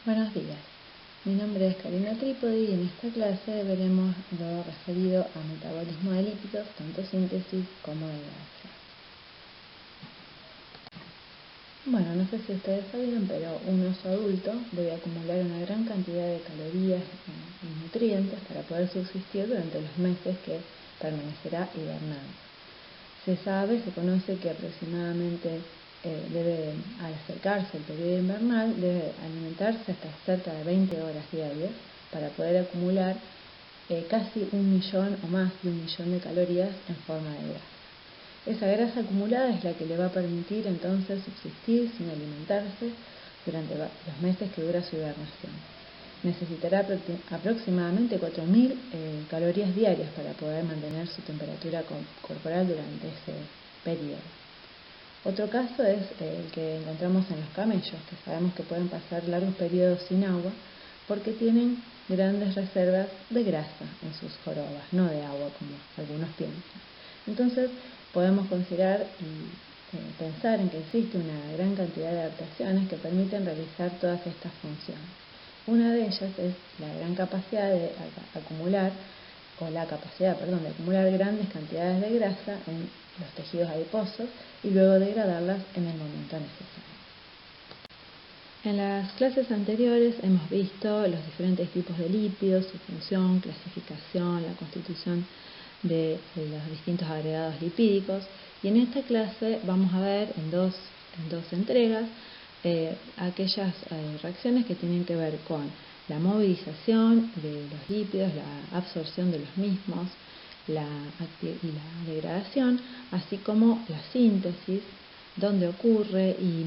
Buenos días, mi nombre es Karina Trípodi y en esta clase veremos lo referido a metabolismo de lípidos, tanto síntesis como de grasa. Bueno, no sé si ustedes sabían, pero un oso adulto debe acumular una gran cantidad de calorías y nutrientes para poder subsistir durante los meses que permanecerá hibernando. Se conoce que aproximadamente al acercarse el periodo invernal, debe alimentarse hasta cerca de 20 horas diarias para poder acumular casi 1.000.000 o más de 1.000.000 de calorías en forma de grasa. Esa grasa acumulada es la que le va a permitir entonces subsistir sin alimentarse durante los meses que dura su hibernación. Necesitará aproximadamente 4.000 calorías diarias para poder mantener su temperatura corporal durante ese periodo. Otro caso es el que encontramos en los camellos, que sabemos que pueden pasar largos periodos sin agua porque tienen grandes reservas de grasa en sus jorobas, no de agua como algunos piensan. Entonces podemos considerar y pensar en que existe una gran cantidad de adaptaciones que permiten realizar todas estas funciones. Una de ellas es la gran capacidad de acumular grandes cantidades de grasa en los tejidos adiposos y luego degradarlas en el momento necesario. En las clases anteriores hemos visto los diferentes tipos de lípidos, su función, clasificación, la constitución de los distintos agregados lipídicos, y en esta clase vamos a ver en dos entregas aquellas reacciones que tienen que ver con la movilización de los lípidos, la absorción de los mismos, la degradación, así como la síntesis, dónde ocurre, y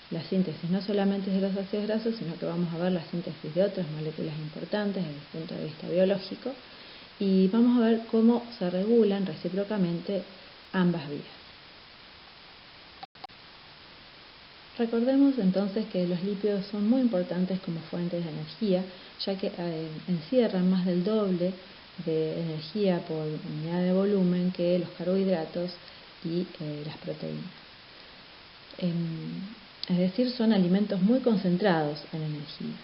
la síntesis no solamente de los ácidos grasos, sino que vamos a ver la síntesis de otras moléculas importantes desde el punto de vista biológico, y vamos a ver cómo se regulan recíprocamente ambas vías. Recordemos entonces que los lípidos son muy importantes como fuentes de energía, ya que encierran más del doble de energía por unidad de volumen que los carbohidratos y las proteínas. Es decir, son alimentos muy concentrados en energía.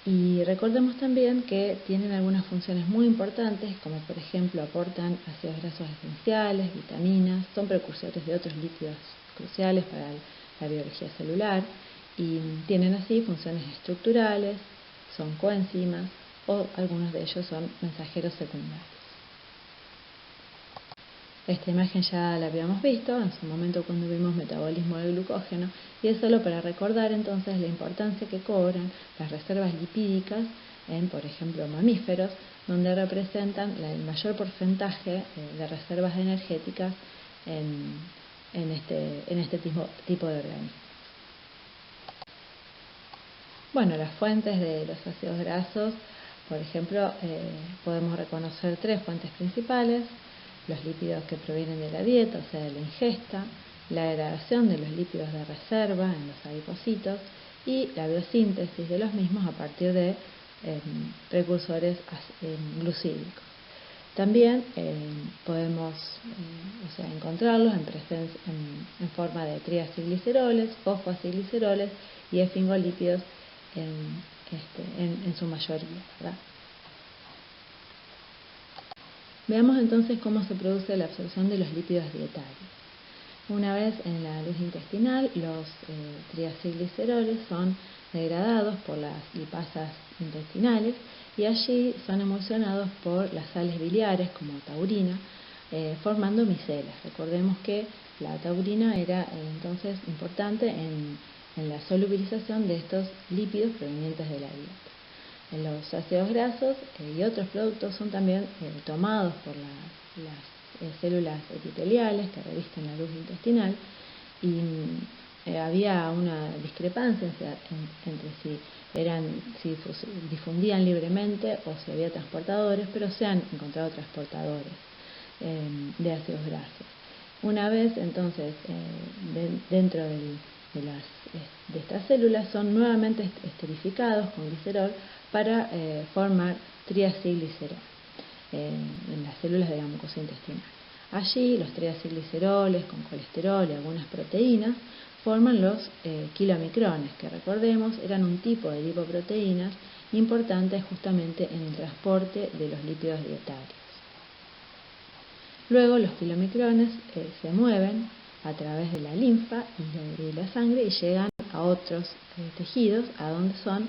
Y recordemos también que tienen algunas funciones muy importantes, como por ejemplo aportan ácidos grasos esenciales, vitaminas, son precursores de otros lípidos cruciales para la biología celular y tienen así funciones estructurales, son coenzimas o algunos de ellos son mensajeros secundarios. Esta imagen ya la habíamos visto en su momento cuando vimos metabolismo del glucógeno, y es solo para recordar entonces la importancia que cobran las reservas lipídicas en, por ejemplo, mamíferos, donde representan el mayor porcentaje de reservas energéticas en este tipo de organismos. Bueno, las fuentes de los ácidos grasos, por ejemplo, podemos reconocer tres fuentes principales: los lípidos que provienen de la dieta, o sea, de la ingesta, la degradación de los lípidos de reserva en los adipocitos y la biosíntesis de los mismos a partir de precursores glucídicos. También podemos encontrarlos en forma de triacilgliceroles, fosfoacilgliceroles y esfingolípidos en su mayoría, ¿verdad? Veamos entonces cómo se produce la absorción de los lípidos dietarios. Una vez en la luz intestinal, los triacilgliceroles son degradados por las lipasas intestinales y allí son emulsionados por las sales biliares como taurina, formando micelas. Recordemos que la taurina era entonces importante en la solubilización de estos lípidos provenientes de la dieta. Los ácidos grasos y otros productos son también tomados por las células epiteliales que revisten la luz intestinal, y había una discrepancia entre si difundían libremente o si había transportadores, pero se han encontrado transportadores de ácidos grasos. Una vez entonces dentro de estas células son nuevamente esterificados con glicerol para formar triacilglicerol en las células de la mucosa intestinal. Allí los triacilgliceroles con colesterol y algunas proteínas forman los kilomicrones, que recordemos eran un tipo de lipoproteínas importantes justamente en el transporte de los lípidos dietarios. Luego los kilomicrones se mueven a través de la linfa y de la sangre y llegan a otros tejidos, a donde son,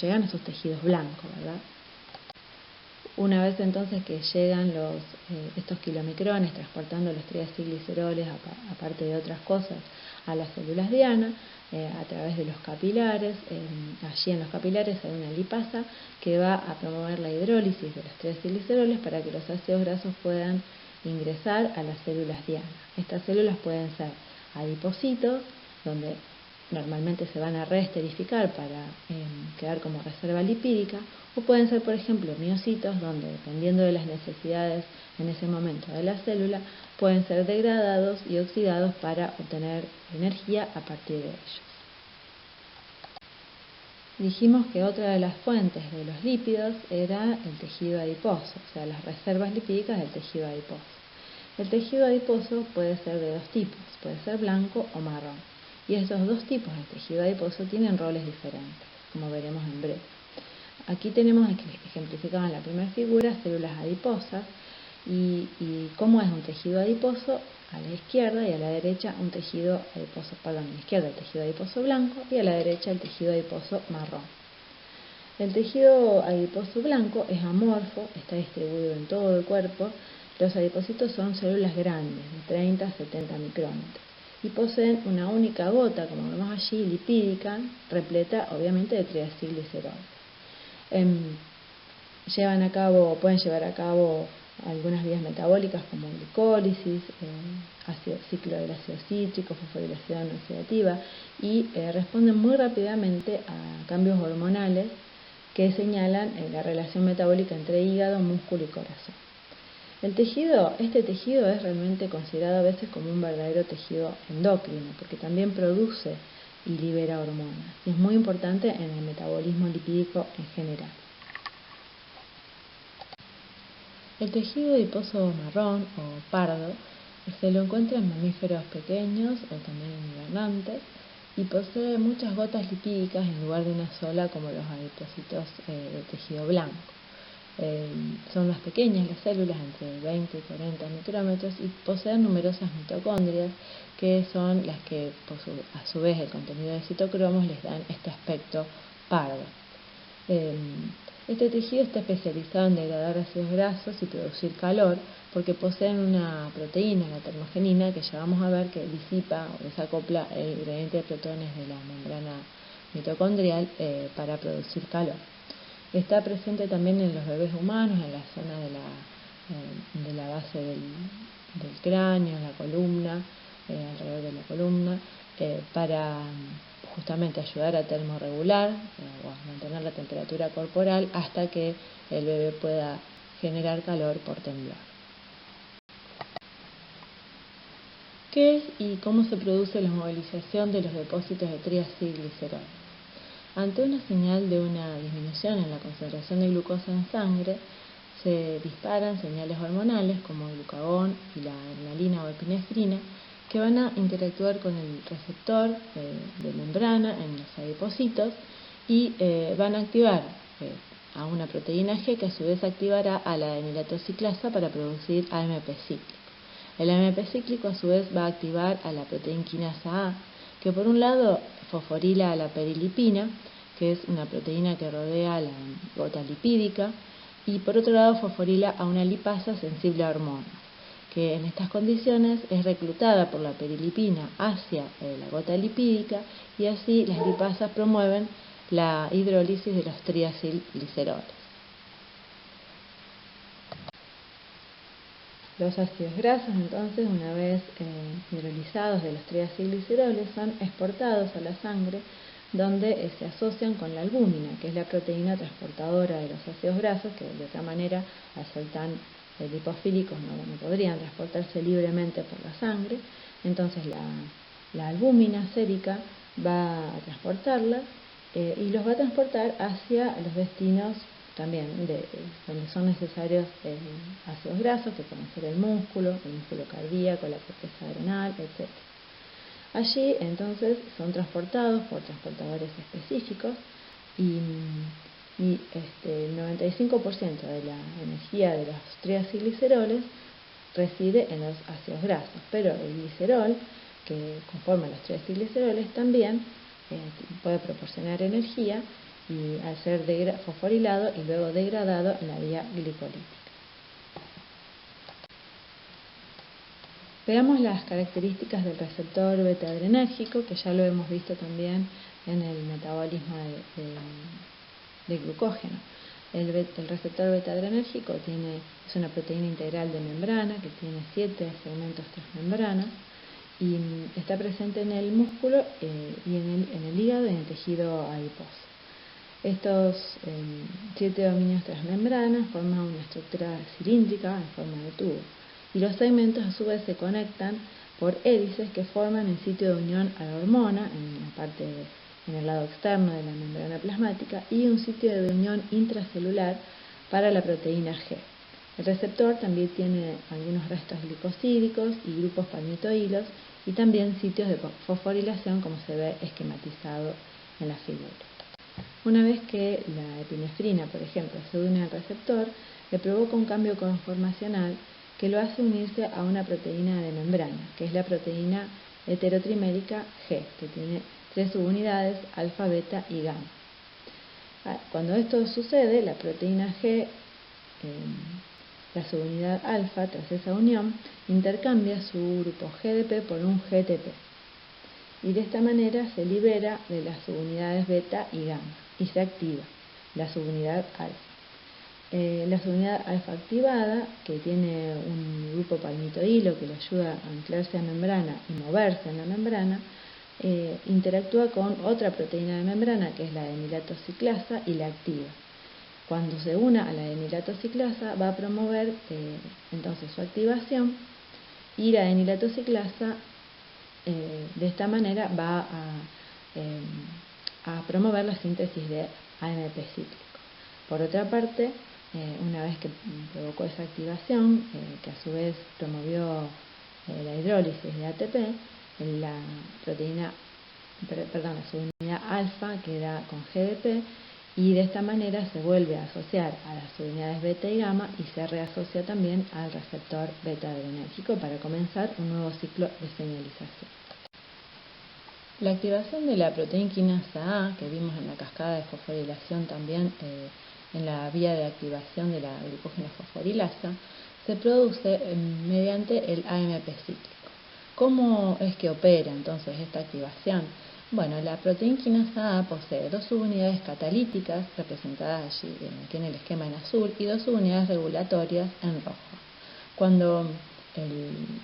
llegan a esos tejidos blancos, ¿verdad? Una vez entonces que llegan estos kilomicrones transportando los triacilgliceroles, aparte de otras cosas, a las células diana, a través de los capilares, allí en los capilares hay una lipasa que va a promover la hidrólisis de los triacilgliceroles para que los ácidos grasos puedan ingresar a las células diana. Estas células pueden ser adipocitos, donde normalmente se van a reesterificar para quedar como reserva lipídica, o pueden ser, por ejemplo, miocitos, donde dependiendo de las necesidades en ese momento de la célula, pueden ser degradados y oxidados para obtener energía a partir de ellos. Dijimos que otra de las fuentes de los lípidos era el tejido adiposo, o sea, las reservas lipídicas del tejido adiposo. El tejido adiposo puede ser de dos tipos, puede ser blanco o marrón. Y estos dos tipos de tejido adiposo tienen roles diferentes, como veremos en breve. Aquí tenemos ejemplificado en la primera figura células adiposas y cómo es un tejido adiposo a la izquierda y a la derecha un tejido adiposo, a la izquierda el tejido adiposo blanco y a la derecha el tejido adiposo marrón. El tejido adiposo blanco es amorfo, está distribuido en todo el cuerpo. Los adipocitos son células grandes, de 30 a 70 micrómetros, y poseen una única gota, como vemos allí, lipídica, repleta obviamente de triacilglicerol. Pueden llevar a cabo algunas vías metabólicas como glicólisis, ciclo del ácido cítrico, fosforilación oxidativa, y responden muy rápidamente a cambios hormonales que señalan la relación metabólica entre hígado, músculo y corazón. Este tejido es realmente considerado a veces como un verdadero tejido endocrino, porque también produce y libera hormonas, y es muy importante en el metabolismo lipídico en general. El tejido adiposo marrón o pardo se lo encuentra en mamíferos pequeños o también en hibernantes y posee muchas gotas lipídicas en lugar de una sola como los adipocitos de tejido blanco. Son más pequeñas las células, entre 20 y 40 micrómetros, y poseen numerosas mitocondrias que son las que a su vez el contenido de citocromos les dan este aspecto pardo. Este tejido está especializado en degradar ácidos grasos y producir calor porque poseen una proteína, la termogenina, que ya vamos a ver que disipa o desacopla el gradiente de protones de la membrana mitocondrial para producir calor. Está presente también en los bebés humanos, en la zona de la base del cráneo, en la columna, alrededor de la columna, para justamente ayudar a termorregular o a mantener la temperatura corporal hasta que el bebé pueda generar calor por temblor. ¿Qué es y cómo se produce la movilización de los depósitos de triacilglicerol? Ante una señal de una disminución en la concentración de glucosa en sangre, se disparan señales hormonales como el glucagón y la adrenalina o epinefrina, que van a interactuar con el receptor de membrana en los adipocitos y van a activar a una proteína G que a su vez activará a la adenilatociclasa para producir AMP cíclico. El AMP cíclico a su vez va a activar a la proteína quinasa A, que por un lado fosforila a la perilipina, que es una proteína que rodea la gota lipídica, y por otro lado fosforila a una lipasa sensible a hormonas, que en estas condiciones es reclutada por la perilipina hacia la gota lipídica y así las lipasas promueven la hidrólisis de los triacilgliceroles. Los ácidos grasos, entonces, una vez hidrolizados de los triacilgliceroles, son exportados a la sangre, donde se asocian con la albúmina, que es la proteína transportadora de los ácidos grasos, que de otra manera, al ser tan lipofílicos, no podrían transportarse libremente por la sangre. Entonces la albúmina sérica va a transportarla y los va a transportar hacia los destinos también donde son necesarios ácidos grasos, que pueden ser el músculo cardíaco, la corteza adrenal, etc. Allí entonces son transportados por transportadores específicos y el 95% de la energía de los triacilgliceroles reside en los ácidos grasos, pero el glicerol, que conforma los triacilgliceroles, también puede proporcionar energía y al ser fosforilado y luego degradado en la vía glicolítica. Veamos las características del receptor beta-adrenérgico, que ya lo hemos visto también en el metabolismo de glucógeno. El receptor beta-adrenérgico es una proteína integral de membrana que tiene 7 segmentos transmembranas y está presente en el músculo y en el hígado y en el tejido adiposo. Estos 7 dominios transmembranas forman una estructura cilíndrica en forma de tubo y los segmentos a su vez se conectan por hélices que forman el sitio de unión a la hormona en el lado externo de la membrana plasmática y un sitio de unión intracelular para la proteína G. El receptor también tiene algunos restos glicosídicos y grupos palmitoilos y también sitios de fosforilación, como se ve esquematizado en la figura. Una vez que la epinefrina, por ejemplo, se une al receptor, le provoca un cambio conformacional que lo hace unirse a una proteína de membrana, que es la proteína heterotrimérica G, que tiene 3 subunidades, alfa, beta y gamma. Cuando esto sucede, la proteína G, la subunidad alfa, tras esa unión, intercambia su grupo GDP por un GTP. Y de esta manera se libera de las subunidades beta y gamma y se activa la subunidad alfa. La subunidad alfa activada, que tiene un grupo palmitoilo que le ayuda a anclarse a membrana y moverse en la membrana, interactúa con otra proteína de membrana que es la adenilatociclasa y la activa. Cuando se una a la adenilatociclasa va a promover entonces su activación y la adenilatociclasa de esta manera va a promover la síntesis de AMP cíclico. Por otra parte, una vez que provocó esa activación, que a su vez promovió la hidrólisis de ATP, la subunidad alfa queda con GDP y de esta manera se vuelve a asociar a las subunidades beta y gamma y se reasocia también al receptor beta-adrenérgico para comenzar un nuevo ciclo de señalización. La activación de la proteína quinasa A, que vimos en la cascada de fosforilación también en la vía de activación de la glucógeno fosforilasa, se produce mediante el AMP cíclico. ¿Cómo es que opera entonces esta activación? Bueno, la proteína quinasa A posee 2 subunidades catalíticas representadas allí aquí en el esquema en azul y 2 subunidades regulatorias en rojo. Cuando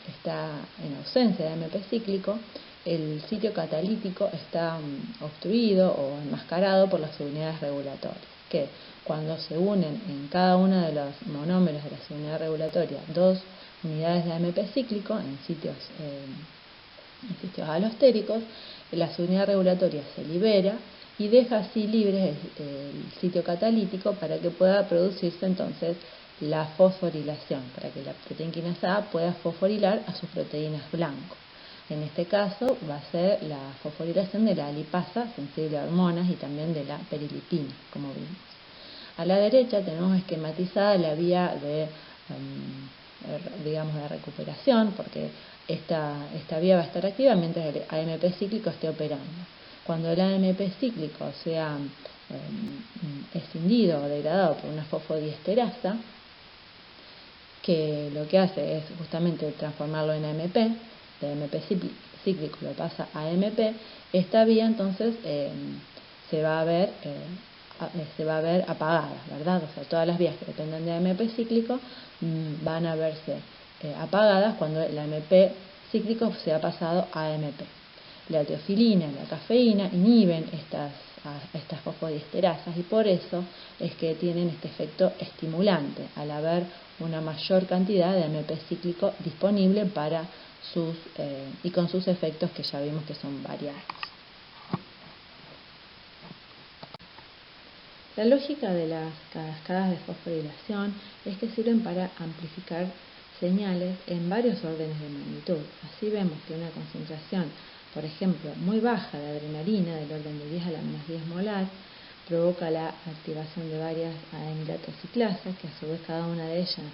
está en ausencia de AMP cíclico, el sitio catalítico está obstruido o enmascarado por las subunidades regulatorias, que cuando se unen en cada uno de los monómeros de la subunidad regulatoria 2 unidades de AMP cíclico en sitios alostéricos, la subunidad regulatoria se libera y deja así libre el sitio catalítico para que pueda producirse entonces la fosforilación, para que la proteína quinasa A pueda fosforilar a sus proteínas blanco. En este caso va a ser la fosforilación de la lipasa sensible a hormonas y también de la perilipina, como vimos. A la derecha tenemos esquematizada la vía de recuperación, porque esta vía va a estar activa mientras el AMP cíclico esté operando. Cuando el AMP cíclico sea escindido o degradado por una fosfodiesterasa, que lo que hace es justamente transformarlo en AMP, de AMP cíclico lo pasa a AMP, esta vía entonces se va a ver apagada, ¿verdad? O sea, todas las vías que dependen de AMP cíclico van a verse apagadas cuando el AMP cíclico se ha pasado a AMP. La teofilina y la cafeína inhiben estas fosfodiesterasas y por eso es que tienen este efecto estimulante al haber una mayor cantidad de AMP cíclico disponible para y con sus efectos que ya vimos que son variados. La lógica de las cascadas de fosforilación es que sirven para amplificar señales en varios órdenes de magnitud. Así vemos que una concentración, por ejemplo, muy baja de adrenalina, del orden de 10 a la menos 10 molar, provoca la activación de varias aminoácidos ciclasas, que a su vez cada una de ellas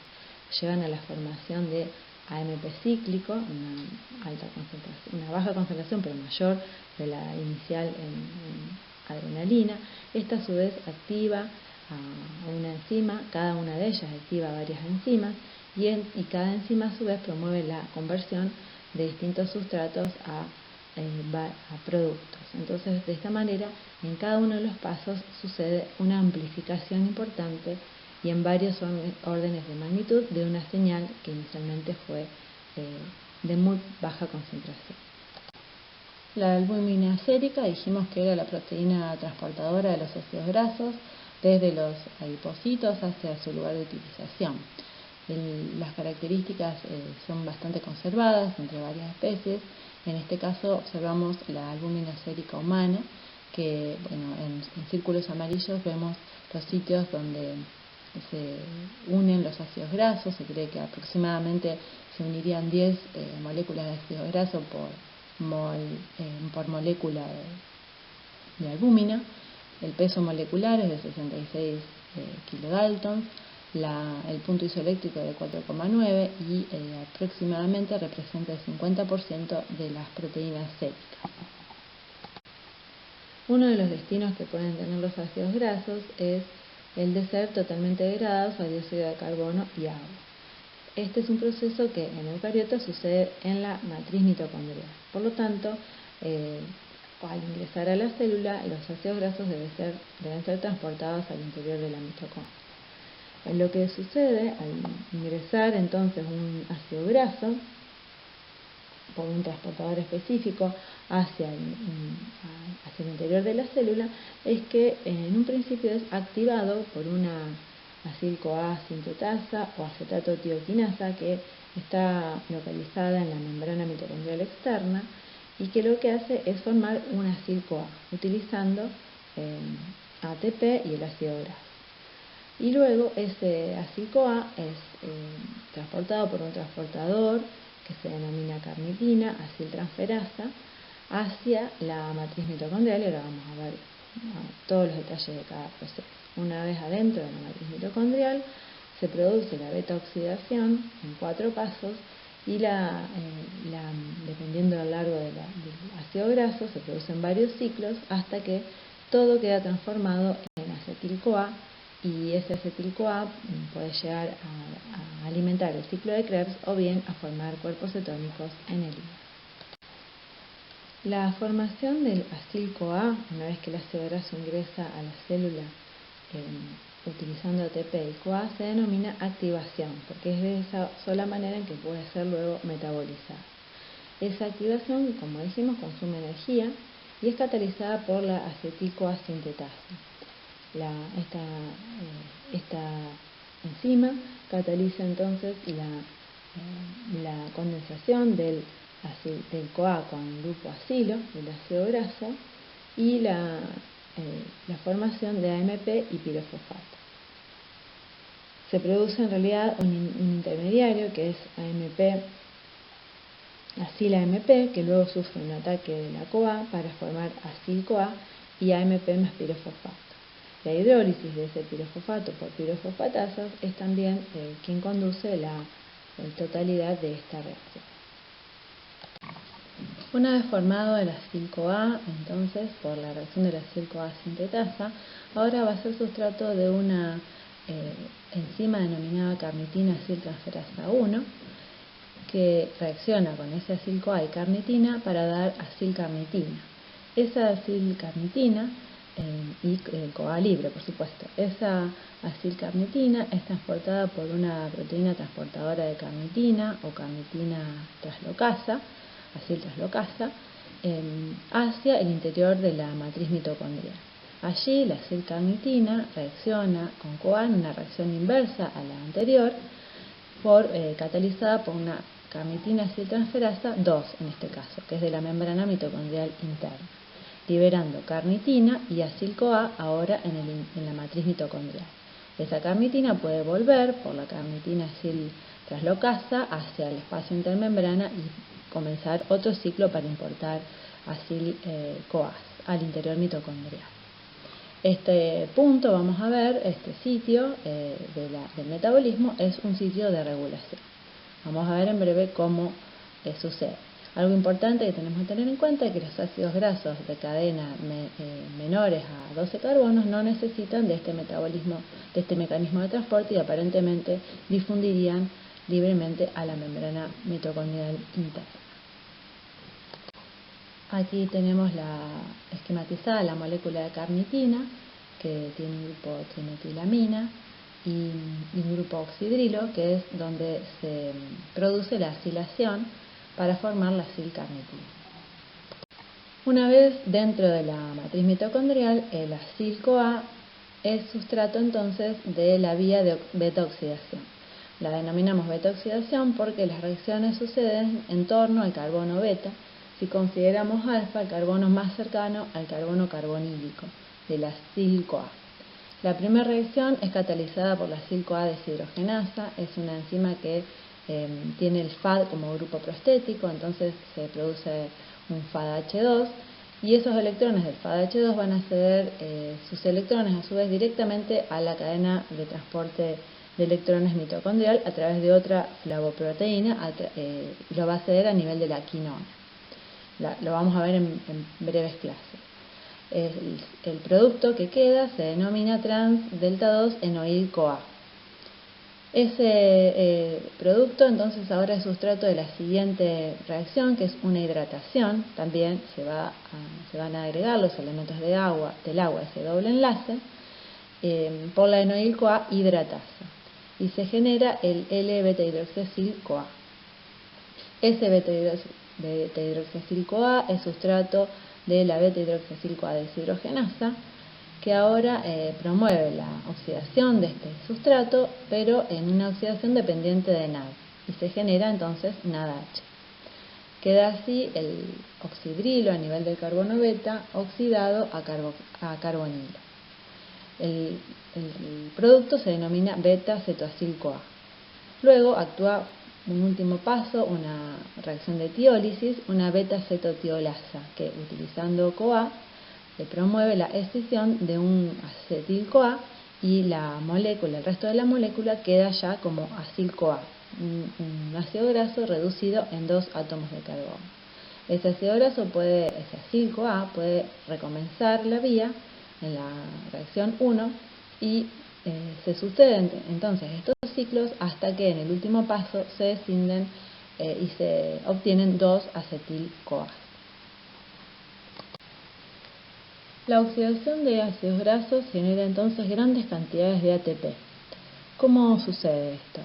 llevan a la formación de AMP cíclico, una baja concentración pero mayor de la inicial en adrenalina. Esta a su vez activa a una enzima, cada una de ellas activa varias enzimas y cada enzima a su vez promueve la conversión de distintos sustratos a productos. Entonces, de esta manera, en cada uno de los pasos sucede una amplificación importante y en varios órdenes de magnitud de una señal que inicialmente fue de muy baja concentración. La albúmina sérica dijimos que era la proteína transportadora de los ácidos grasos desde los adipocitos hacia su lugar de utilización. Las características son bastante conservadas entre varias especies. En este caso observamos la albúmina sérica humana, que en círculos amarillos vemos los sitios donde se unen los ácidos grasos. Se cree que aproximadamente se unirían 10 moléculas de ácido graso por molécula de albúmina. El peso molecular es de 66 kilodaltons. El punto isoeléctrico de 4,9 y aproximadamente representa el 50% de las proteínas séricas. Uno de los destinos que pueden tener los ácidos grasos es el de ser totalmente degradados a dióxido de carbono y agua. Este es un proceso que en eucariotas sucede en la matriz mitocondrial. Por lo tanto, al ingresar a la célula, los ácidos grasos deben ser transportados al interior de la mitocondria. Lo que sucede al ingresar entonces un ácido graso por un transportador específico hacia el interior de la célula es que en un principio es activado por una acil-CoA sintetasa o acetato tioquinasa que está localizada en la membrana mitocondrial externa y que lo que hace es formar una acil-CoA utilizando ATP y el ácido graso. Y luego ese acil-CoA es transportado por un transportador que se denomina carnitina, aciltransferasa, hacia la matriz mitocondrial, y ahora vamos a ver todos los detalles de cada proceso. Una vez adentro de la matriz mitocondrial se produce la beta-oxidación en 4 pasos y dependiendo del largo del ácido graso se producen varios ciclos hasta que todo queda transformado en acetil-CoA. Y ese acetil-CoA puede llegar a alimentar el ciclo de Krebs o bien a formar cuerpos cetónicos en el hígado. La formación del acil-CoA, una vez que el ácido graso ingresa a la célula utilizando ATP y CoA, se denomina activación, porque es de esa sola manera en que puede ser luego metabolizada. Esa activación, como dijimos, consume energía y es catalizada por la acetil-CoA sintetasa. Esta enzima cataliza entonces la condensación del CoA con grupo acilo, del ácido graso, y la formación de AMP y pirofosfato. Se produce en realidad un intermediario que es acil-AMP, que luego sufre un ataque de la CoA para formar acil-CoA y AMP más pirofosfato. La hidrólisis de ese pirofosfato por pirofosfatasas es también quien conduce la totalidad de esta reacción. Una vez formado el acil-CoA, entonces, por la reacción de la acil-CoA sintetasa, ahora va a ser sustrato de una enzima denominada carnitina aciltransferasa 1, que reacciona con ese acil-CoA y carnitina para dar acilcarnitina. Esa acilcarnitina y CoA libre, por supuesto. Esa acilcarnitina es transportada por una proteína transportadora de carnitina o carnitina traslocasa, aciltraslocasa, hacia el interior de la matriz mitocondrial. Allí la acilcarnitina reacciona con CoA en una reacción inversa a la anterior, catalizada por una carnitina aciltransferasa 2 en este caso, que es de la membrana mitocondrial interna. liberando carnitina y acil-CoA ahora en la matriz mitocondrial. Esa carnitina puede volver por la carnitina acil traslocasa hacia el espacio intermembrana y comenzar otro ciclo para importar acil-CoA al interior mitocondrial. Este punto, vamos a ver, este sitio del metabolismo es un sitio de regulación. Vamos a ver en breve cómo sucede. Algo importante que tenemos que tener en cuenta es que los ácidos grasos de cadena menores a 12 carbonos no necesitan de este metabolismo, de este mecanismo de transporte, y aparentemente difundirían libremente a la membrana mitocondrial interna. Aquí tenemos esquematizada la molécula de carnitina, que tiene un grupo trimetilamina y un grupo oxidrilo, que es donde se produce la acilación para formar la acilcarnitina. Una vez dentro de la matriz mitocondrial, el acil-CoA es sustrato entonces de la vía de beta-oxidación. La denominamos beta-oxidación porque las reacciones suceden en torno al carbono beta, si consideramos alfa el carbono más cercano al carbono carbonílico de la acil-CoA. La primera reacción es catalizada por la acil-CoA deshidrogenasa, es una enzima que tiene el FAD como grupo prostético, entonces se produce un FADH2 y esos electrones del FADH2 van a ceder sus electrones a su vez directamente a la cadena de transporte de electrones mitocondrial a través de otra flavoproteína, lo va a ceder a nivel de la quinona. Lo vamos a ver en breves clases. El producto que queda se denomina trans delta 2 enoil-CoA. Ese producto entonces ahora es sustrato de la siguiente reacción, que es una hidratación. También se van a agregar los elementos del agua, ese doble enlace, por la enoil-CoA hidratasa. Y se genera el L-beta-hidroxiacil-CoA. Ese beta-hidroxiacil-CoA es sustrato de la beta-hidroxiacil-CoA deshidrogenasa, que ahora promueve la oxidación de este sustrato, pero en una oxidación dependiente de NAD, y se genera entonces NADH. Queda así el oxidrilo a nivel del carbono beta oxidado a carbonilo. El producto se denomina beta-cetoacil-CoA. Luego actúa un último paso, una reacción de tiólisis, una beta-cetotiolasa, que utilizando CoA promueve la escisión de un acetil-CoA y el resto de la molécula queda ya como acil-CoA, un ácido graso reducido en 2 átomos de carbono. Ese acil-CoA puede recomenzar la vía en la reacción 1 y se suceden entonces estos ciclos hasta que en el último paso se escinden y se obtienen 2 acetil-CoA. La oxidación de ácidos grasos genera entonces grandes cantidades de ATP. ¿Cómo sucede esto?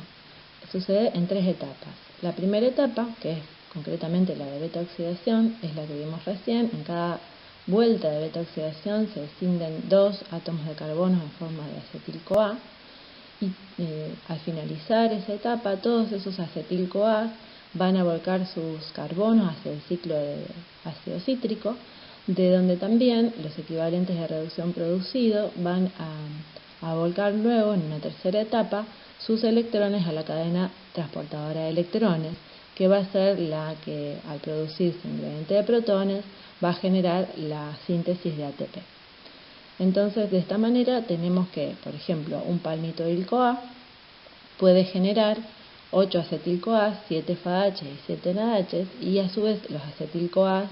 Sucede en 3 etapas. La primera etapa, que es concretamente la de beta-oxidación, es la que vimos recién. En cada vuelta de beta-oxidación se escinden 2 átomos de carbono en forma de acetil-CoA y al finalizar esa etapa todos esos acetil-CoA van a volcar sus carbonos hacia el ciclo de ácido cítrico, de donde también los equivalentes de reducción producido van a volcar luego en una tercera etapa sus electrones a la cadena transportadora de electrones, que va a ser la que al producirse ingrediente de protones va a generar la síntesis de ATP. Entonces de esta manera tenemos que, por ejemplo, un palmitoil-CoA puede generar 8 acetil-CoA, 7 FADH y 7 NADH, y a su vez los acetil-CoA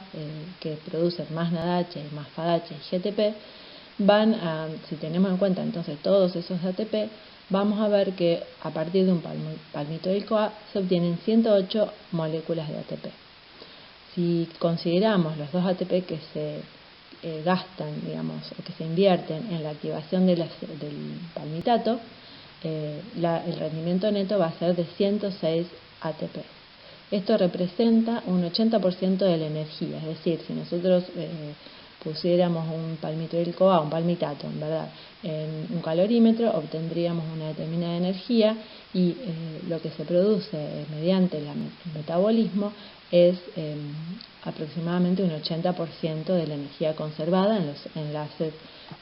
que producen más NADH, más FADH y GTP si tenemos en cuenta entonces todos esos ATP, vamos a ver que a partir de un palmitoil-CoA se obtienen 108 moléculas de ATP. Si consideramos los 2 ATP que se gastan, digamos, o que se invierten en la activación del palmitato, el rendimiento neto va a ser de 106 ATP. Esto representa un 80% de la energía, es decir, si nosotros pusiéramos un palmitoil-CoA, un palmitato, en verdad, en un calorímetro, obtendríamos una determinada energía y lo que se produce mediante el metabolismo es aproximadamente un 80% de la energía conservada en los enlaces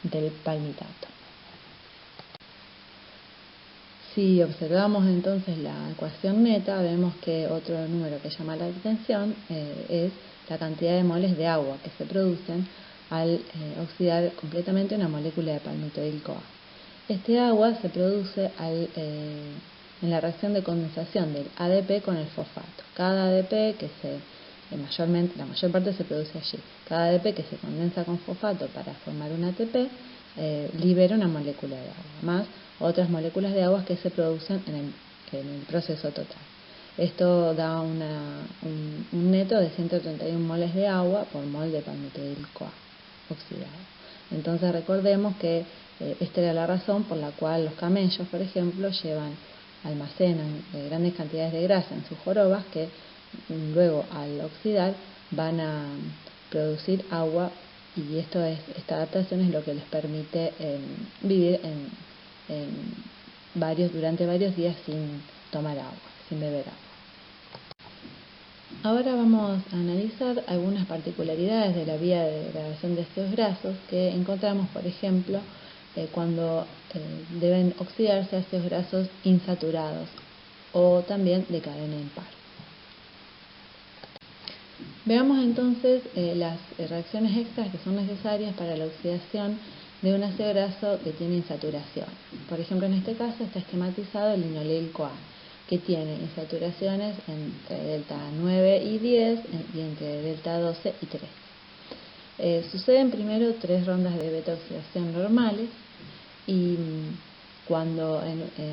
del palmitato. Si observamos entonces la ecuación neta, vemos que otro número que llama la atención es la cantidad de moles de agua que se producen al oxidar completamente una molécula de palmitoil-CoA. Este agua se produce en la reacción de condensación del ADP con el fosfato. Cada ADP la mayor parte se produce allí. Cada ADP que se condensa con fosfato para formar un ATP libera una molécula de agua, más otras moléculas de agua que se producen en el proceso total. Esto da un neto de 131 moles de agua por mol de palmitoil-CoA oxidado. Entonces recordemos que esta era la razón por la cual los camellos, por ejemplo, almacenan grandes cantidades de grasa en sus jorobas que luego al oxidar van a producir agua, y esta adaptación es lo que les permite vivir durante varios días sin tomar agua, sin beber agua. Ahora vamos a analizar algunas particularidades de la vía de degradación de ácidos grasos que encontramos, por ejemplo, cuando deben oxidarse ácidos grasos insaturados o también de cadena impar. Veamos entonces las reacciones extras que son necesarias para la oxidación de un ácido graso que tiene insaturación. Por ejemplo, en este caso está esquematizado el linoleil-CoA, que tiene insaturaciones entre delta 9 y 10 y entre delta 12 y 3. Suceden primero 3 rondas de beta-oxidación normales y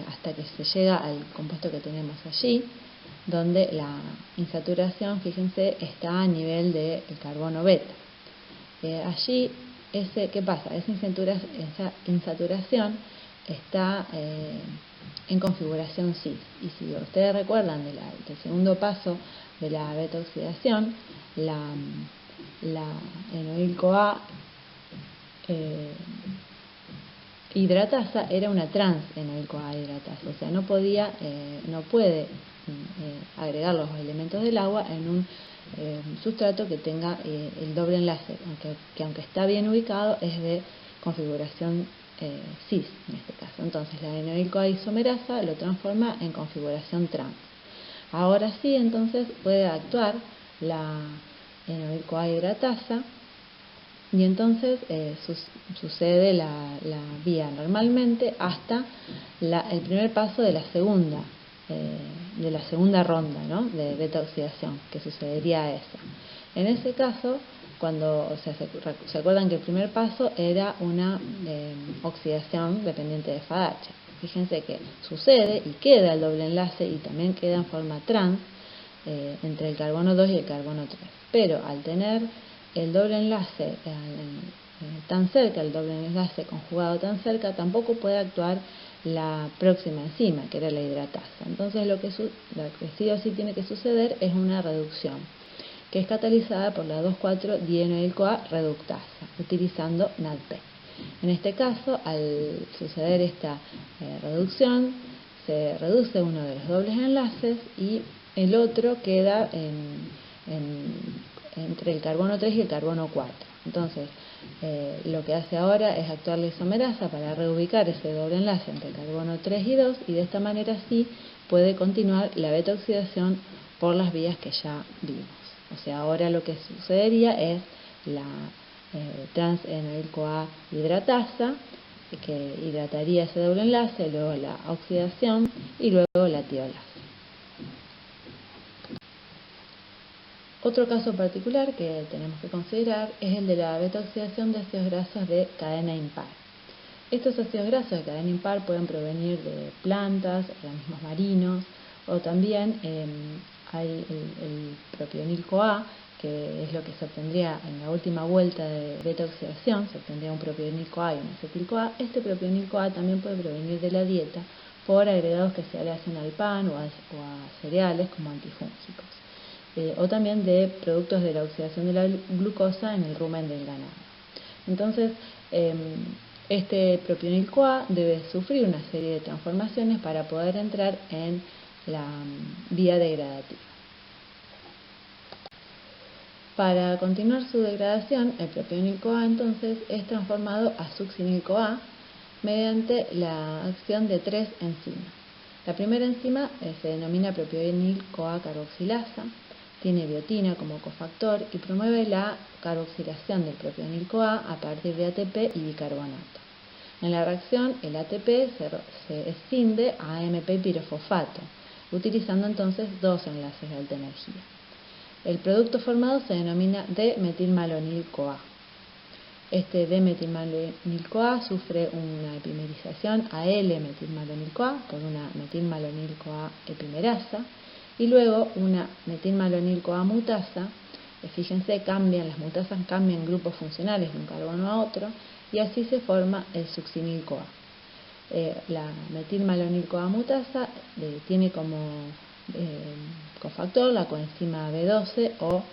hasta que se llega al compuesto que tenemos allí, donde la insaturación, fíjense, está a nivel del carbono beta. Allí, ¿qué pasa? Esa insaturación está en configuración cis. Y si ustedes recuerdan del segundo paso de la beta-oxidación, la enoil-CoA hidratasa era una trans-enoil-CoA hidratasa, o sea, no puede agregar los elementos del agua en un sustrato que tenga el doble enlace, aunque está bien ubicado, es de configuración cis en este caso. Entonces la enoil-CoA isomerasa lo transforma en configuración trans. Ahora sí, entonces puede actuar la enoil-CoA hidratasa y entonces sucede la vía normalmente hasta el primer paso de la segunda ronda, ¿no?, de beta-oxidación, que sucedería esa. En ese caso, se acuerdan que el primer paso era una oxidación dependiente de FADH. Fíjense que sucede y queda el doble enlace y también queda en forma trans entre el carbono 2 y el carbono 3. Pero al tener el doble enlace tan cerca, el doble enlace conjugado tan cerca, tampoco puede actuar la próxima enzima, que era la hidratasa. Entonces lo que sí o sí tiene que suceder es una reducción, que es catalizada por la 2,4-dienoil-CoA reductasa, utilizando NADP. En este caso, al suceder esta reducción, se reduce uno de los dobles enlaces y el otro queda entre el carbono 3 y el carbono 4. Entonces, lo que hace ahora es actuar la isomerasa para reubicar ese doble enlace entre el carbono 3 y 2, y de esta manera sí puede continuar la beta-oxidación por las vías que ya vimos. O sea, ahora lo que sucedería es la trans-enoil-CoA hidratasa, que hidrataría ese doble enlace, luego la oxidación y luego la tiolasa. Otro caso particular que tenemos que considerar es el de la beta-oxidación de ácidos grasos de cadena impar. Estos ácidos grasos de cadena impar pueden provenir de plantas, organismos marinos, o también hay el propionil-CoA, que es lo que se obtendría en la última vuelta de beta-oxidación, se obtendría un propionil-CoA y un acetil-CoA. Este propionil-CoA también puede provenir de la dieta por agregados que se le hacen al pan o a cereales como antifúngicos. O también de productos de la oxidación de la glucosa en el rumen del ganado. Entonces, este propionil-CoA debe sufrir una serie de transformaciones para poder entrar en la vía degradativa. Para continuar su degradación, el propionil-CoA entonces es transformado a succinil-CoA mediante la acción de 3 enzimas. La primera enzima se denomina propionil-CoA carboxilasa, tiene biotina como cofactor y promueve la carboxilación del propionil-CoA a partir de ATP y bicarbonato. En la reacción, el ATP se escinde a AMP pirofosfato, utilizando entonces dos enlaces de alta energía. El producto formado se denomina D-metilmalonil-CoA. Este D-metilmalonil-CoA sufre una epimerización a L-metilmalonil-CoA por una metilmalonil-CoA epimerasa y luego una metilmalonil-CoA mutasa. Fíjense, las mutasas cambian grupos funcionales de un carbono a otro y así se forma el succinil-CoA. La metilmalonil-CoA mutasa tiene como cofactor la coenzima B12 o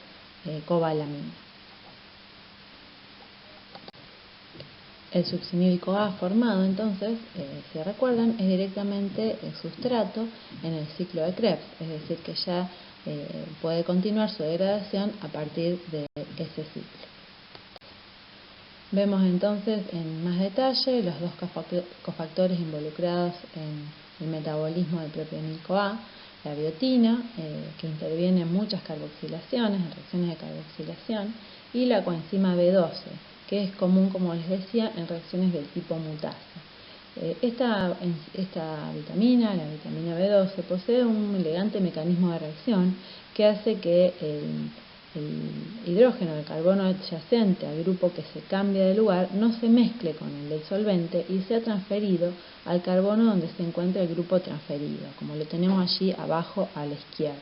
cobalamina. El succinil-CoA formado entonces, si recuerdan, es directamente el sustrato en el ciclo de Krebs, es decir que ya puede continuar su degradación a partir de ese ciclo. Vemos entonces en más detalle los dos cofactores involucrados en el metabolismo del propionil-CoA, la biotina, que interviene en muchas carboxilaciones, en reacciones de carboxilación, y la coenzima B12, que es común, como les decía, en reacciones del tipo mutasa. Esta vitamina, la vitamina B12, posee un elegante mecanismo de reacción que hace que el hidrógeno del carbono adyacente al grupo que se cambia de lugar no se mezcle con el del solvente y sea transferido al carbono donde se encuentra el grupo transferido, como lo tenemos allí abajo a la izquierda.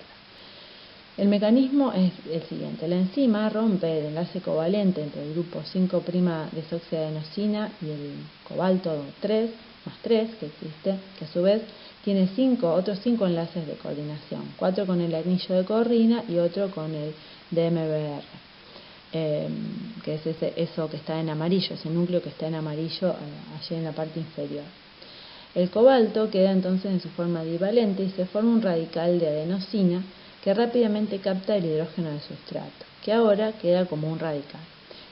El mecanismo es el siguiente: la enzima rompe el enlace covalente entre el grupo 5' desoxiadenosina y el cobalto 3 más 3 que existe, que a su vez tiene otros 5 enlaces de coordinación, 4 con el anillo de corrina y otro con el DMBR, que es eso que está en amarillo, ese núcleo que está en amarillo allí en la parte inferior. El cobalto queda entonces en su forma divalente y se forma un radical de adenosina que rápidamente capta el hidrógeno del sustrato, que ahora queda como un radical.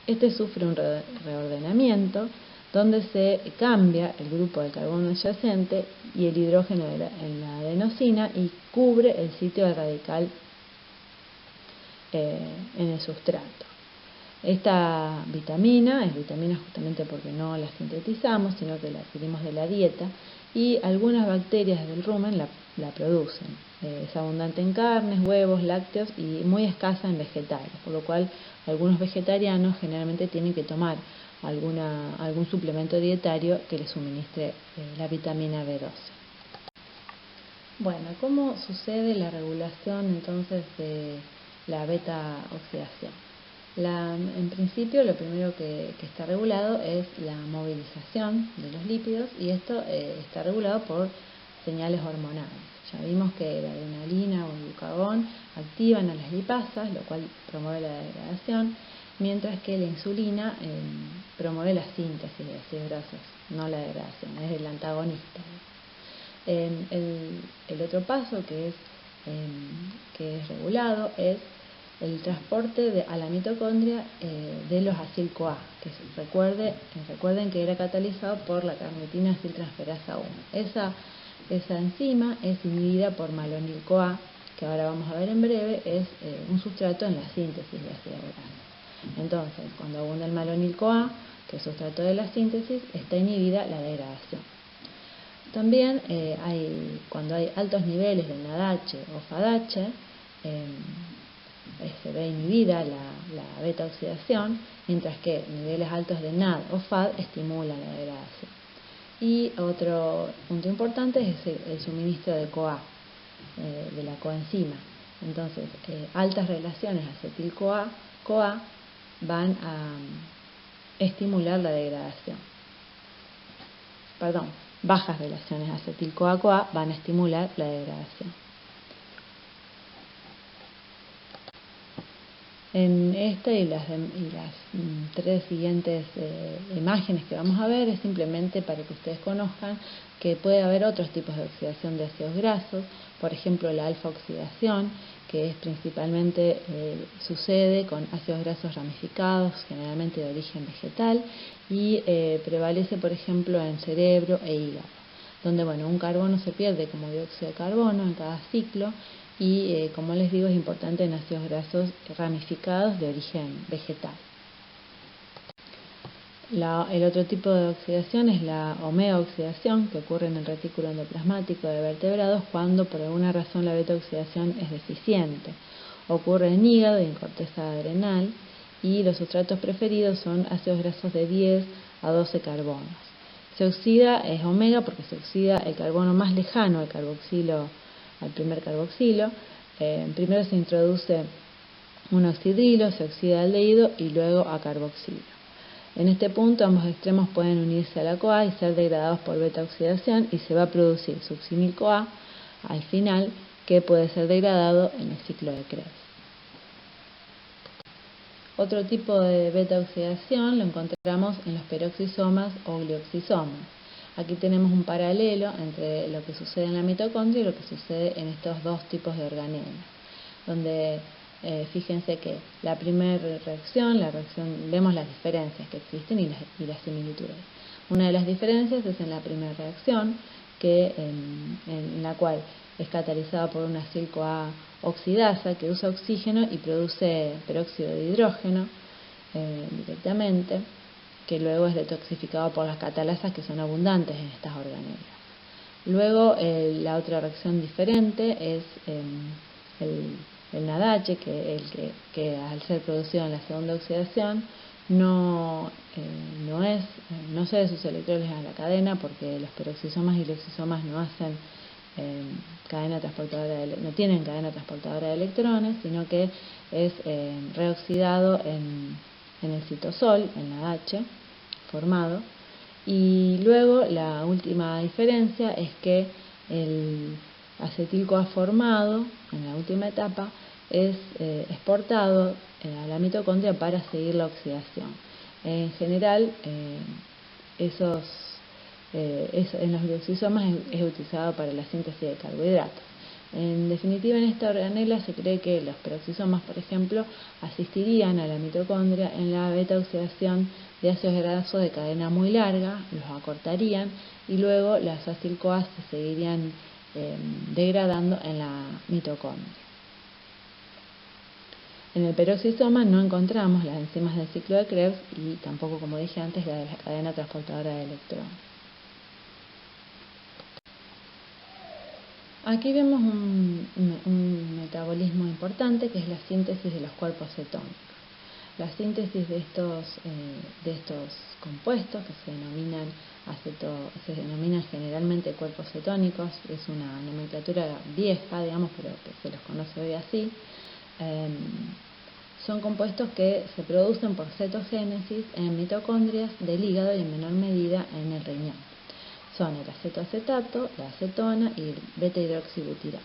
Este sufre un reordenamiento donde se cambia el grupo del carbono adyacente y el hidrógeno en la adenosina y cubre el sitio del radical en el sustrato. Esta vitamina es vitamina justamente porque no la sintetizamos, sino que la adquirimos de la dieta, y algunas bacterias del rumen la producen. Es abundante en carnes, huevos, lácteos y muy escasa en vegetales, por lo cual algunos vegetarianos generalmente tienen que tomar algún suplemento dietario que les suministre la vitamina B12. Bueno, ¿cómo sucede la regulación entonces de la beta oxidación? En principio, lo primero que está regulado es la movilización de los lípidos, y esto está regulado por señales hormonales. Ya vimos que la adrenalina o el glucagón activan a las lipasas, lo cual promueve la degradación, mientras que la insulina promueve la síntesis de ácidos grasos, no la degradación, es el antagonista. El otro paso que es regulado es el transporte a la mitocondria de los acil-CoA, que recuerden que era catalizado por la carnitina aciltransferasa 1. Esa enzima es inhibida por malonil-CoA, que ahora vamos a ver en breve, es un sustrato en la síntesis de ácidos grasos. Entonces, cuando abunda el malonil-CoA, que es sustrato de la síntesis, está inhibida la degradación. También cuando hay altos niveles de NADH o FADH, se ve inhibida la beta oxidación, mientras que niveles altos de NAD o FAD estimulan la degradación. Y otro punto importante es el suministro de CoA, de la coenzima. Entonces, altas relaciones acetil-CoA van a estimular la degradación. Bajas relaciones acetil-CoA van a estimular la degradación. En esta y las tres siguientes imágenes que vamos a ver es simplemente para que ustedes conozcan que puede haber otros tipos de oxidación de ácidos grasos, por ejemplo la alfa-oxidación, que es principalmente sucede con ácidos grasos ramificados, generalmente de origen vegetal, y prevalece por ejemplo en cerebro e hígado, donde un carbono se pierde como dióxido de carbono en cada ciclo y como les digo es importante en ácidos grasos ramificados de origen vegetal. El otro tipo de oxidación es la omega-oxidación, que ocurre en el retículo endoplasmático de vertebrados cuando por alguna razón la beta-oxidación es deficiente. Ocurre en hígado y en corteza adrenal, y los sustratos preferidos son ácidos grasos de 10 a 12 carbonos. Se oxida, es omega porque se oxida el carbono más lejano al carboxilo, al primer carboxilo. Primero se introduce un oxidrilo, se oxida aldehído y luego a carboxilo. En este punto ambos extremos pueden unirse a la CoA y ser degradados por beta-oxidación y se va a producir succinil-CoA al final, que puede ser degradado en el ciclo de Krebs. Otro tipo de beta-oxidación lo encontramos en los peroxisomas o glioxisomas. Aquí tenemos un paralelo entre lo que sucede en la mitocondria y lo que sucede en estos dos tipos de organelos, donde fíjense que la primera reacción, vemos las diferencias que existen y las similitudes. Una de las diferencias es en la primera reacción, en la cual es catalizada por una acil-CoA oxidasa que usa oxígeno y produce peróxido de hidrógeno directamente, que luego es detoxificado por las catalasas que son abundantes en estas organelas. Luego la otra reacción diferente es el NADH, que al ser producido en la segunda oxidación no cede sus electrones a la cadena, porque los peroxisomas y glioxisomas no hacen no tienen cadena transportadora de electrones, sino que es reoxidado en el citosol, en NADH formado. Y luego la última diferencia es que el acetil-CoA formado en la última etapa es exportado a la mitocondria para seguir la oxidación. En general, en los glioxisomas es utilizado para la síntesis de carbohidratos. En definitiva, en esta organela se cree que los peroxisomas, por ejemplo, asistirían a la mitocondria en la beta-oxidación de ácidos grasos de cadena muy larga, los acortarían y luego las acil-CoA se seguirían degradando en la mitocondria. En el peroxisoma no encontramos las enzimas del ciclo de Krebs y tampoco, como dije antes, la de la cadena transportadora de electrones. Aquí vemos un metabolismo importante que es la síntesis de los cuerpos cetónicos. La síntesis de estos compuestos, que se denominan generalmente cuerpos cetónicos, es una nomenclatura vieja, digamos, pero que se los conoce hoy así, son compuestos que se producen por cetogénesis en mitocondrias del hígado y en menor medida en el riñón. Son el acetoacetato, la acetona y el beta-hidroxibutirato.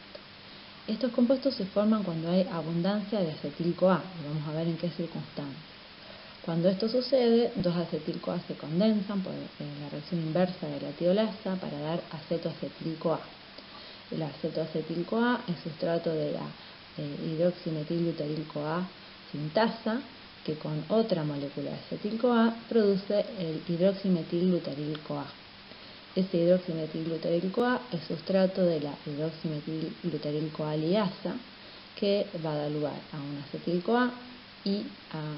Estos compuestos se forman cuando hay abundancia de acetil-CoA, y vamos a ver en qué circunstancias. Cuando esto sucede, dos acetil-CoA se condensan por la reacción inversa de la tiolasa para dar acetoacetil-CoA. El acetoacetil-CoA es sustrato de la hidroximetilbutaril-CoA sintasa, que con otra molécula de acetil-CoA produce el hidroximetilbutaril-CoA. Este hidroximetilbutaril-CoA es sustrato de la hidroximetilbutaril-CoA liasa, que va a dar lugar a un acetil-CoA y a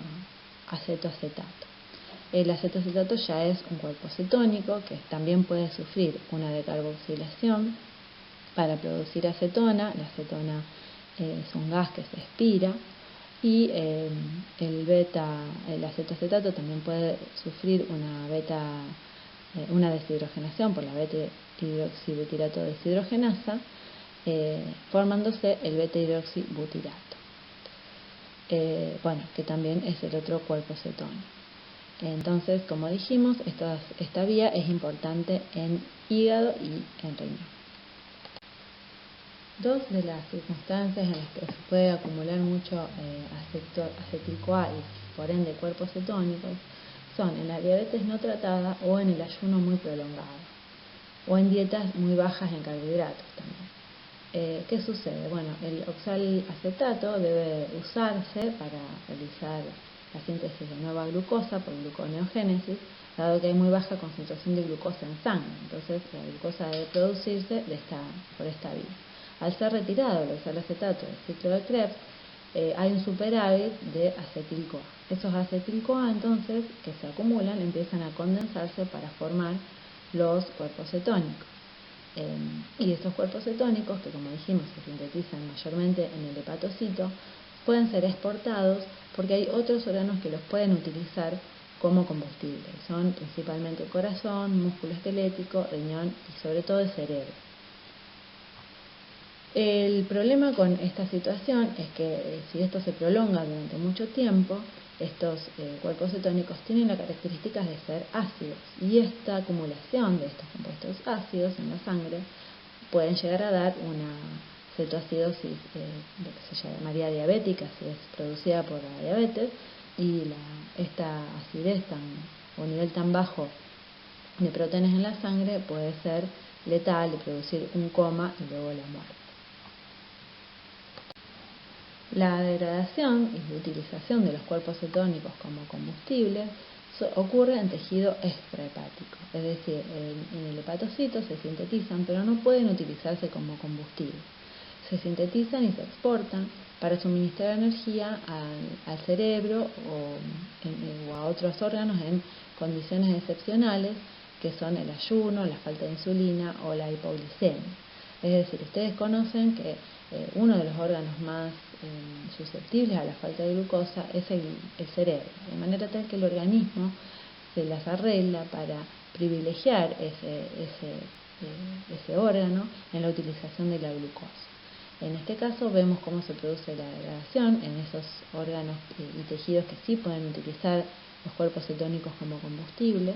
acetoacetato. El acetoacetato ya es un cuerpo cetónico que también puede sufrir una decarboxilación para producir acetona. La acetona es un gas que se expira y el acetoacetato también puede sufrir una deshidrogenación por la beta-hidroxibutirato deshidrogenasa, formándose el beta-hidroxibutirato, que también es el otro cuerpo cetónico. Entonces, como dijimos, esta vía es importante en hígado y en riñón. Dos de las circunstancias en las que se puede acumular mucho acetil-CoA y por ende cuerpos cetónicos son en la diabetes no tratada o en el ayuno muy prolongado o en dietas muy bajas en carbohidratos también. ¿Qué sucede? Bueno, el oxalacetato debe usarse para realizar la síntesis de nueva glucosa por gluconeogénesis, dado que hay muy baja concentración de glucosa en sangre. Entonces, la glucosa debe producirse por esta vía. Al ser retirado el oxalacetato del ciclo de Krebs, hay un superávit de acetil-CoA. Esos acetil-CoA entonces que se acumulan empiezan a condensarse para formar los cuerpos cetónicos. Y estos cuerpos cetónicos, que como dijimos se sintetizan mayormente en el hepatocito, pueden ser exportados porque hay otros órganos que los pueden utilizar como combustible. Son principalmente el corazón, músculo esquelético, riñón y sobre todo el cerebro. El problema con esta situación es que si esto se prolonga durante mucho tiempo, estos cuerpos cetónicos tienen las características de ser ácidos y esta acumulación de estos compuestos ácidos en la sangre pueden llegar a dar una cetoacidosis, lo que se llamaría diabética si es producida por la diabetes, y esta acidez o nivel tan bajo de proteínas en la sangre puede ser letal y producir un coma y luego la muerte. La degradación y la utilización de los cuerpos cetónicos como combustible ocurre en tejido extrahepático, es decir, en el hepatocito se sintetizan pero no pueden utilizarse como combustible. Se sintetizan y se exportan para suministrar energía al cerebro o a otros órganos en condiciones excepcionales que son el ayuno, la falta de insulina o la hipoglicemia. Es decir, ustedes conocen que uno de los órganos más susceptibles a la falta de glucosa es el cerebro, de manera tal que el organismo se las arregla para privilegiar ese órgano en la utilización de la glucosa. En este caso vemos cómo se produce la degradación en esos órganos y tejidos que sí pueden utilizar los cuerpos cetónicos como combustible.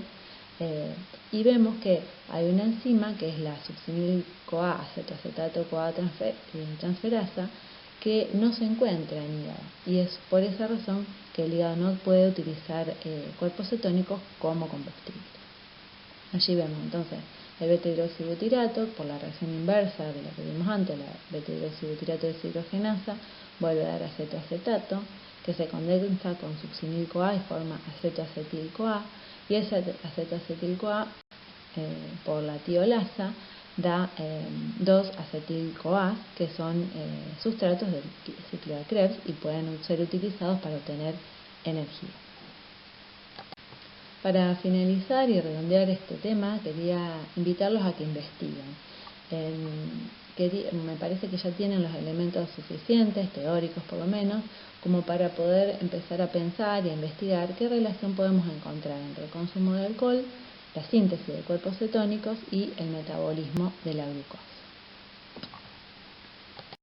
Y vemos que hay una enzima que es la succinil-CoA acetoacetato-CoA transferasa que no se encuentra en hígado y es por esa razón que el hígado no puede utilizar cuerpos cetónicos como combustible. Allí vemos entonces el beta-hidroxibutirato por la reacción inversa de la que vimos antes, la beta-hidroxibutirato deshidrogenasa vuelve a dar acetoacetato que se condensa con succinil-CoA y forma acetoacetil-CoA. Y ese acetoacetil-CoA por la tiolasa da 2-acetil-CoA, que son sustratos del ciclo de Krebs y pueden ser utilizados para obtener energía. Para finalizar y redondear este tema, quería invitarlos a que investiguen. Me parece que ya tienen los elementos suficientes, teóricos por lo menos, como para poder empezar a pensar y a investigar qué relación podemos encontrar entre el consumo de alcohol, la síntesis de cuerpos cetónicos y el metabolismo de la glucosa.